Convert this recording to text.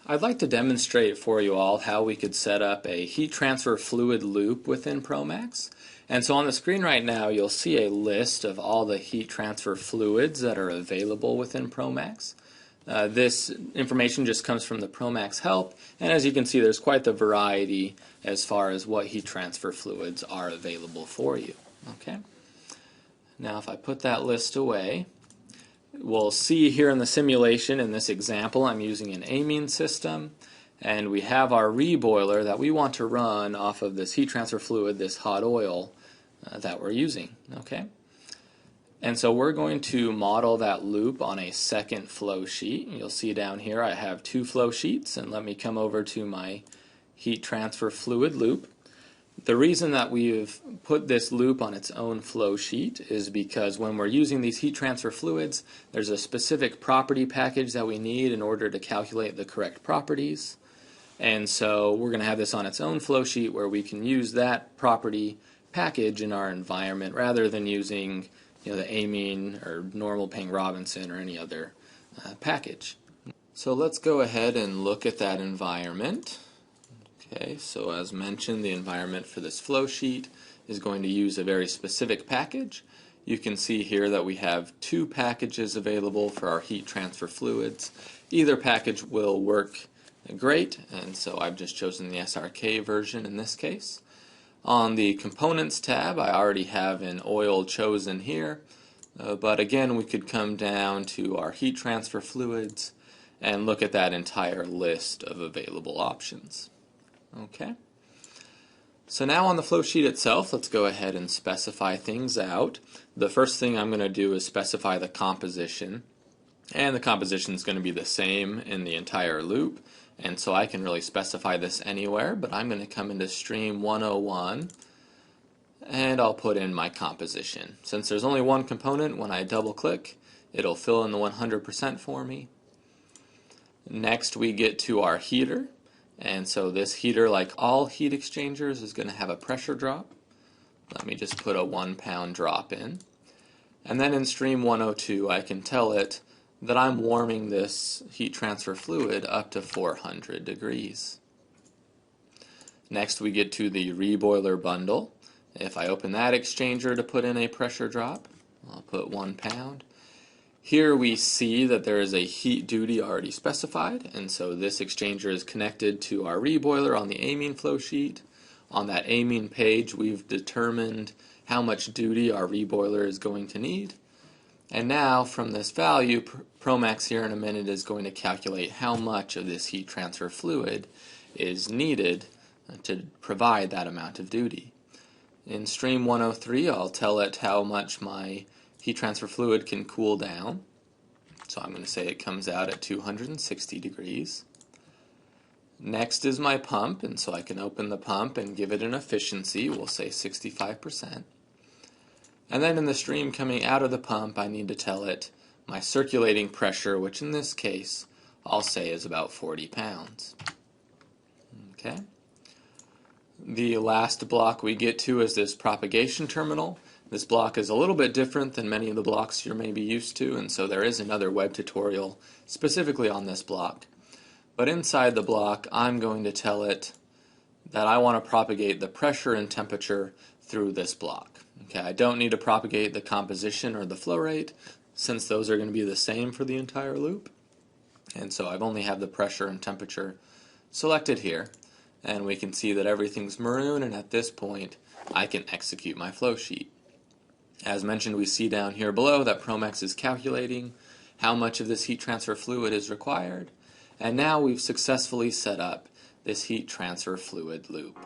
I'd like to demonstrate for you all how we could set up a heat transfer fluid loop within ProMax. And so on the screen right now you'll see a list of all the heat transfer fluids that are available within ProMax. This information just comes from the ProMax help, and as you can see there's quite the variety as far as what heat transfer fluids are available for you. Okay. Now if I put that list away, we'll see here in the simulation, in this example, I'm using an amine system, and we have our reboiler that we want to run off of this heat transfer fluid, this hot oil that we're using. Okay, and so we're going to model that loop on a second flow sheet. You'll see down here I have two flow sheets, and let me come over to my heat transfer fluid loop. The reason that we've put this loop on its own flow sheet is because when we're using these heat transfer fluids, there's a specific property package that we need in order to calculate the correct properties. And so we're going to have this on its own flow sheet where we can use that property package in our environment rather than using the amine or normal Pang-Robinson or any other package. So let's go ahead and look at that environment. Okay, so as mentioned, the environment for this flow sheet is going to use a very specific package. You can see here that we have two packages available for our heat transfer fluids. Either package will work great, and so I've just chosen the SRK version in this case. On the Components tab, I already have an oil chosen here, but again we could come down to our heat transfer fluids and look at that entire list of available options. Okay, so now on the flow sheet itself, let's go ahead and specify things out. The first thing I'm going to do is specify the composition, and the composition is going to be the same in the entire loop, and so I can really specify this anywhere, but I'm going to come into Stream 101 and I'll put in my composition. Since there's only one component, when I double click it'll fill in the 100% for me. Next we get to our heater. And so this heater, like all heat exchangers, is going to have a pressure drop. Let me just put a 1 pound drop in. And then in Stream 102 I can tell it that I'm warming this heat transfer fluid up to 400 degrees. Next we get to the Reboiler Bundle. If I open that exchanger to put in a pressure drop, I'll put 1 pound. Here we see that there is a heat duty already specified, and so this exchanger is connected to our reboiler on the amine flow sheet. On that amine page we've determined how much duty our reboiler is going to need. And now from this value, ProMax here in a minute is going to calculate how much of this heat transfer fluid is needed to provide that amount of duty. In Stream 103 I'll tell it how much my heat transfer fluid can cool down. So I'm going to say it comes out at 260 degrees. Next is my pump, and so I can open the pump and give it an efficiency, we'll say 65%. And then in the stream coming out of the pump I need to tell it my circulating pressure, which in this case I'll say is about 40 pounds. Okay. The last block we get to is this propagation terminal. This block is a little bit different than many of the blocks you're maybe used to, and so there is another web tutorial specifically on this block. But inside the block I'm going to tell it that I want to propagate the pressure and temperature through this block. Okay, I don't need to propagate the composition or the flow rate since those are going to be the same for the entire loop. And so I've only have the pressure and temperature selected here, and we can see that everything's maroon, and at this point I can execute my flow sheet. As mentioned, we see down here below that ProMax is calculating how much of this heat transfer fluid is required, and now we've successfully set up this heat transfer fluid loop.